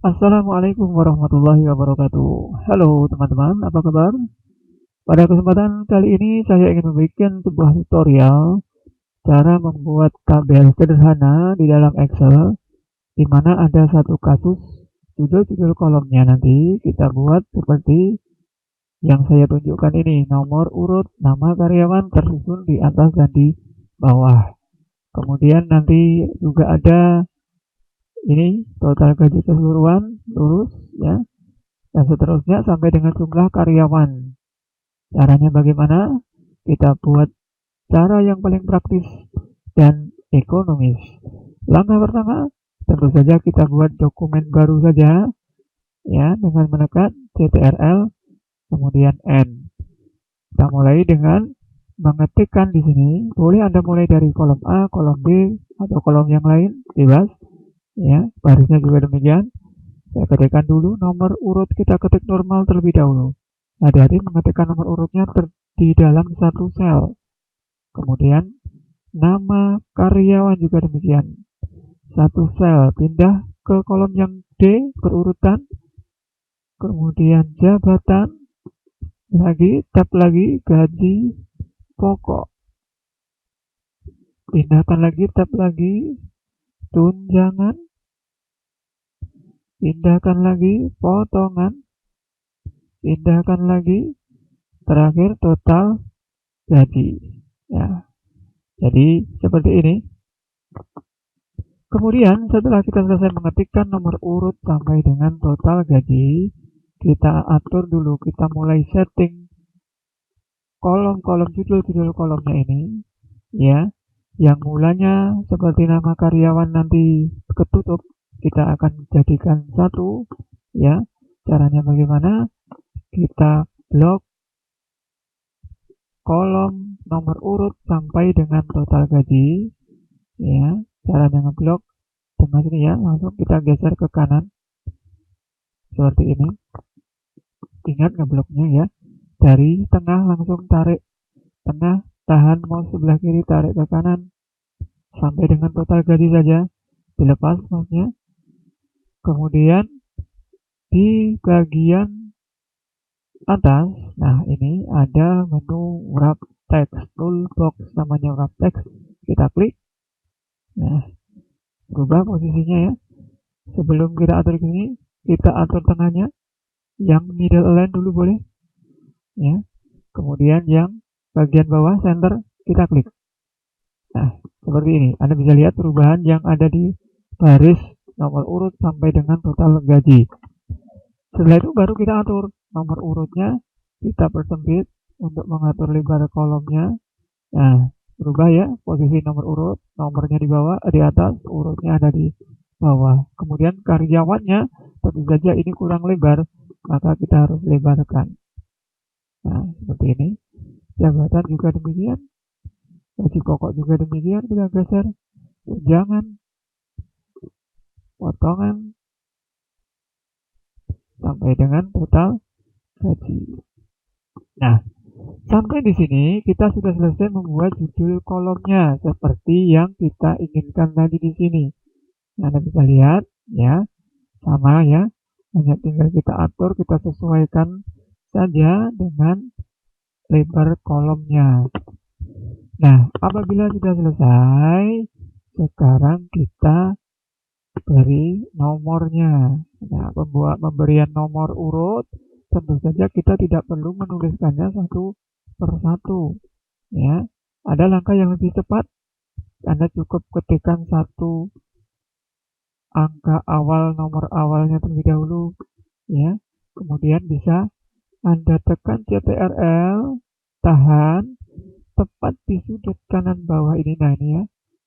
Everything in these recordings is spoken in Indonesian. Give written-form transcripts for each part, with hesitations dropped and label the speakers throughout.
Speaker 1: Assalamualaikum warahmatullahi wabarakatuh. Halo teman-teman, apa kabar? Pada kesempatan kali ini saya ingin membuat sebuah tutorial cara membuat tabel sederhana di dalam Excel, di mana ada satu kasus judul-judul kolomnya nanti kita buat seperti yang saya tunjukkan ini, nomor urut nama karyawan tersusun di atas dan di bawah. Kemudian nanti juga ada ini total gaji keseluruhan lurus ya, dan seterusnya sampai dengan jumlah karyawan. Caranya bagaimana? Kita buat cara yang paling praktis dan ekonomis. Langkah pertama, tentu saja kita buat dokumen baru saja ya dengan menekan CTRL kemudian N. Kita mulai dengan mengetikkan di sini. Boleh Anda mulai dari kolom A, kolom B atau kolom yang lain, bebas ya. Barisnya juga demikian. Saya ketikkan dulu nomor urut, kita ketik normal terlebih dahulu. Hati-hati mengetikkan nomor urutnya di dalam satu sel. Kemudian nama karyawan juga demikian. Satu sel, pindah ke kolom yang D berurutan. Kemudian jabatan, tab lagi, gaji pokok. Pindahkan lagi, tab lagi, tunjangan. Pindahkan lagi, potongan. Pindahkan lagi, terakhir total gaji. Ya, jadi seperti ini. Kemudian setelah kita selesai mengetikkan nomor urut sampai dengan total gaji, kita atur dulu, kita mulai setting kolom-kolom judul-judul kolomnya ini ya. Yang mulanya seperti nama karyawan nanti ketutup, kita akan jadikan satu ya. Caranya bagaimana? Kita blok kolom nomor urut sampai dengan total gaji ya. Caranya ngeblok dengan sini ya, langsung kita geser ke kanan seperti ini. Ingat ngebloknya ya, dari tengah langsung tarik tengah, tahan mouse sebelah kiri, tarik ke kanan sampai dengan total gaji saja, dilepas mouse-nya. Kemudian di bagian atas, nah ini ada menu wrap text, toolbox namanya wrap text. Kita klik. Nah, berubah posisinya ya. Sebelum kita atur ke sini, kita atur tengahnya. Yang middle align dulu boleh. Ya. Kemudian yang bagian bawah center kita klik. Nah, seperti ini. Anda bisa lihat perubahan yang ada di baris nomor urut sampai dengan total gaji. Setelah itu baru kita atur nomor urutnya, kita persempit untuk mengatur lebar kolomnya. Nah, berubah ya posisi nomor urut, nomornya di bawah, di atas, urutnya ada di bawah. Kemudian karyawannya tentu saja ini kurang lebar, maka kita harus lebarkan. Nah, seperti ini. Jabatan juga demikian, gaji pokok juga demikian, kita geser. Tunjangan, potongan, sampai dengan total gaji. Nah, sampai di sini kita sudah selesai membuat judul kolomnya seperti yang kita inginkan tadi di sini. Nah, Anda bisa lihat ya, sama ya, hanya tinggal kita atur, kita sesuaikan saja dengan lebar kolomnya. Nah, apabila sudah selesai, sekarang kita beri nomornya. Nah, pemberian nomor urut, tentu saja kita tidak perlu menuliskannya satu persatu. Ya, ada langkah yang lebih cepat. Anda cukup ketikkan satu angka awal, nomor awalnya terlebih dahulu, ya. Kemudian bisa Anda tekan CTRL, tahan, tepat di sudut kanan bawah ini. Nah ini ya,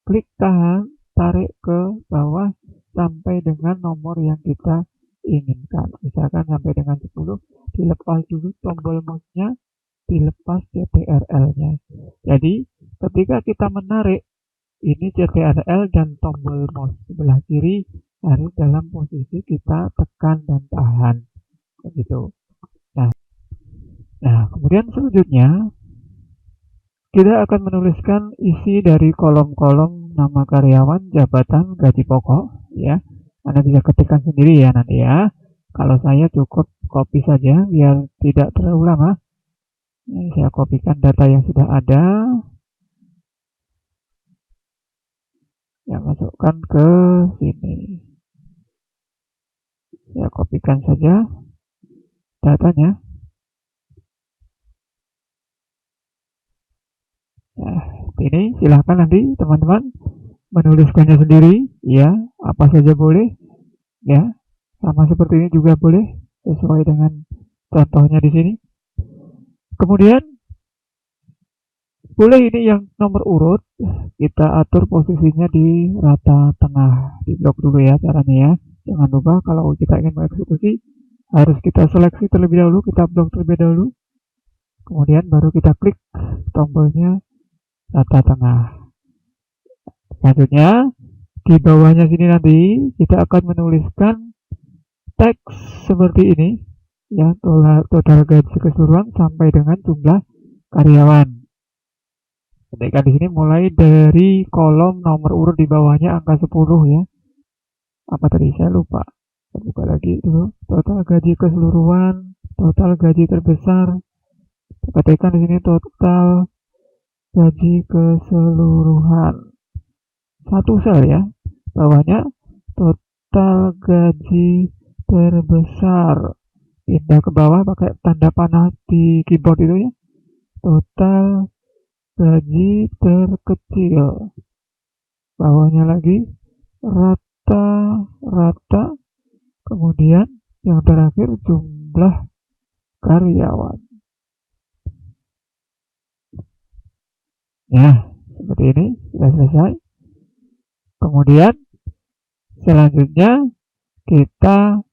Speaker 1: klik tahan, tarik ke bawah sampai dengan nomor yang kita inginkan. Misalkan sampai dengan 10, dilepas dulu tombol mouse-nya, dilepas CTRL-nya. Jadi ketika kita menarik, ini CTRL dan tombol mouse sebelah kiri harus dalam posisi kita tekan dan tahan. Begitu. Nah, kemudian selanjutnya kita akan menuliskan isi dari kolom-kolom nama karyawan, jabatan, gaji pokok, ya. Anda bisa ketikkan sendiri ya nanti ya. Kalau saya cukup copy saja biar tidak terlalu lama. Ini saya kopikan data yang sudah ada, ya masukkan ke sini. Saya kopikan saja datanya. Nah, ini silahkan nanti teman-teman menuliskannya sendiri, ya, apa saja boleh, ya, sama seperti ini juga boleh, sesuai dengan contohnya di sini. Kemudian boleh ini yang nomor urut kita atur posisinya di rata tengah, di blok dulu ya caranya ya. Jangan lupa kalau kita ingin mengeksekusi harus kita seleksi terlebih dahulu, kita blok terlebih dahulu, kemudian baru kita klik tombolnya rata tengah. Selanjutnya di bawahnya sini nanti kita akan menuliskan teks seperti ini ya, total gaji keseluruhan sampai dengan jumlah karyawan. Ketikkan di sini mulai dari kolom nomor urut di bawahnya angka 10 ya. Apa tadi saya lupa. Saya buka lagi dulu. Total gaji keseluruhan, total gaji terbesar. Ketikkan di sini total gaji keseluruhan. Satu sel ya. Bawahnya total gaji terbesar. Pindah ke bawah pakai tanda panah di keyboard itu ya. Total gaji terkecil. Bawahnya lagi rata-rata. Kemudian yang terakhir jumlah karyawan. Ya, seperti ini sudah selesai. Kemudian selanjutnya kita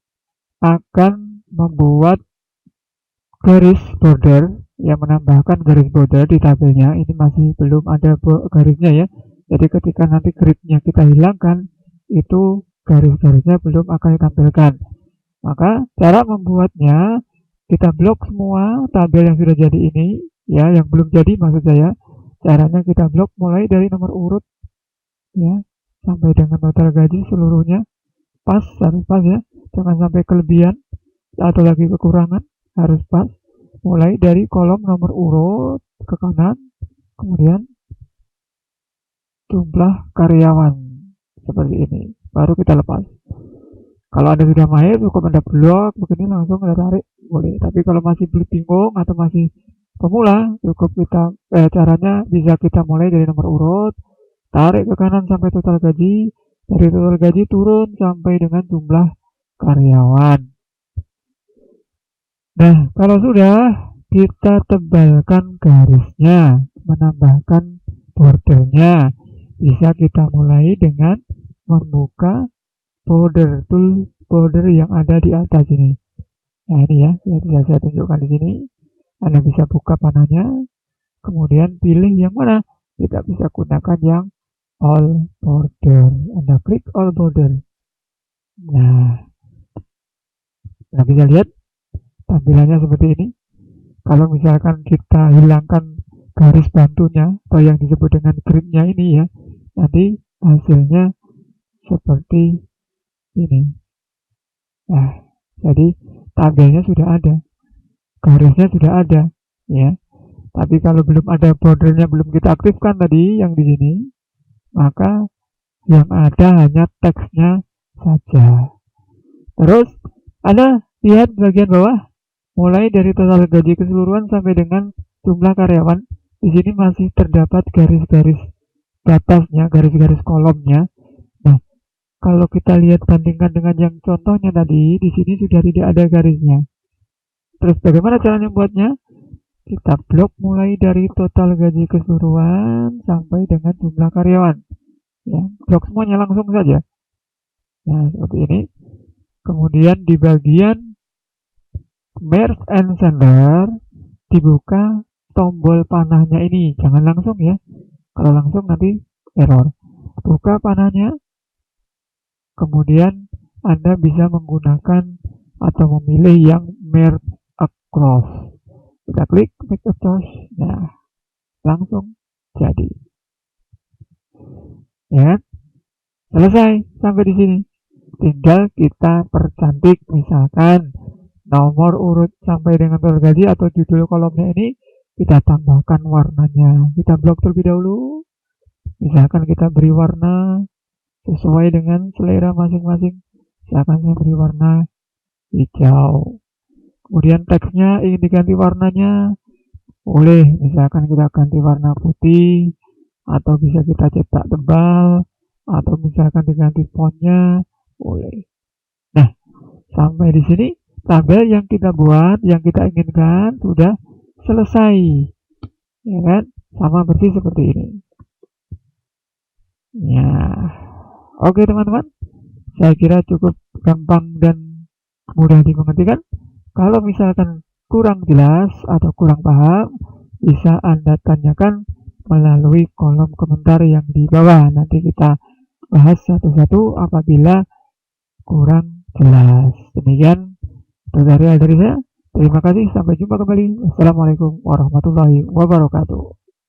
Speaker 1: akan membuat garis border yang menambahkan garis border di tabelnya. Ini masih belum ada garisnya ya. Jadi ketika nanti gridnya kita hilangkan, itu garis-garisnya belum akan ditampilkan. Maka cara membuatnya, kita blok semua tabel yang sudah jadi ini, ya, yang belum jadi maksud saya. Caranya kita blok mulai dari nomor urut, ya, sampai dengan total gaji seluruhnya. Pas, harus pas ya. Jangan sampai kelebihan atau lagi kekurangan, harus pas. Mulai dari kolom nomor urut ke kanan, kemudian jumlah karyawan seperti ini, baru kita lepas. Kalau Anda sudah mahir cukup Anda blok begini langsung Anda tarik boleh, tapi kalau masih bingung atau masih pemula cukup kita caranya bisa kita mulai dari nomor urut, tarik ke kanan sampai total gaji, dari total gaji turun sampai dengan jumlah karyawan. Nah, kalau sudah kita tebalkan garisnya, menambahkan bordernya. Bisa kita mulai dengan membuka border tool border yang ada di atas ini. Nah, ini ya, bisa saya tunjukkan di sini. Anda bisa buka panahnya, kemudian pilih yang mana. Kita bisa gunakan yang all border. Anda klik all border. Nah, Anda bisa lihat tampilannya seperti ini. Kalau misalkan kita hilangkan garis bantunya atau yang disebut dengan gridnya ini ya, nanti hasilnya seperti ini. Nah, jadi tabelnya sudah ada, garisnya sudah ada, ya. Tapi kalau belum ada bordernya, belum kita aktifkan tadi yang di sini, maka yang ada hanya teksnya saja. Terus Anda lihat bagian bawah, mulai dari total gaji keseluruhan sampai dengan jumlah karyawan. Di sini masih terdapat garis-garis batasnya, garis-garis kolomnya. Nah, kalau kita lihat bandingkan dengan yang contohnya tadi, di sini sudah tidak ada garisnya. Terus bagaimana caranya membuatnya? Kita blok mulai dari total gaji keseluruhan sampai dengan jumlah karyawan. Ya, blok semuanya langsung saja. Nah, seperti ini. Kemudian di bagian merge and sender dibuka tombol panahnya ini. Jangan langsung ya. Kalau langsung nanti error. Buka panahnya. Kemudian Anda bisa menggunakan atau memilih yang merge across. Kita klik merge across. Nah, langsung jadi. Ya, selesai sampai di sini. tinggal kita percantik, misalkan nomor urut sampai dengan total gaji atau judul kolomnya ini kita tambahkan warnanya. Kita blok terlebih dahulu. Misalkan kita beri warna sesuai dengan selera masing-masing. Misalkan saya beri warna hijau. Kemudian teksnya ingin diganti warnanya, boleh. Misalkan kita ganti warna putih, atau bisa kita cetak tebal, atau misalkan diganti fontnya, boleh. Nah, sampai di sini tabel yang kita buat, yang kita inginkan sudah selesai, ya kan? Sama bersih seperti ini. Ya, oke teman-teman. Saya kira cukup gampang dan mudah dimengerti kan? Kalau misalkan kurang jelas atau kurang paham, bisa Anda tanyakan melalui kolom komentar yang di bawah. Nanti kita bahas satu-satu apabila kurang jelas. Demikian tutorial dari saya. Terima kasih, sampai jumpa kembali. Wassalamualaikum warahmatullahi wabarakatuh.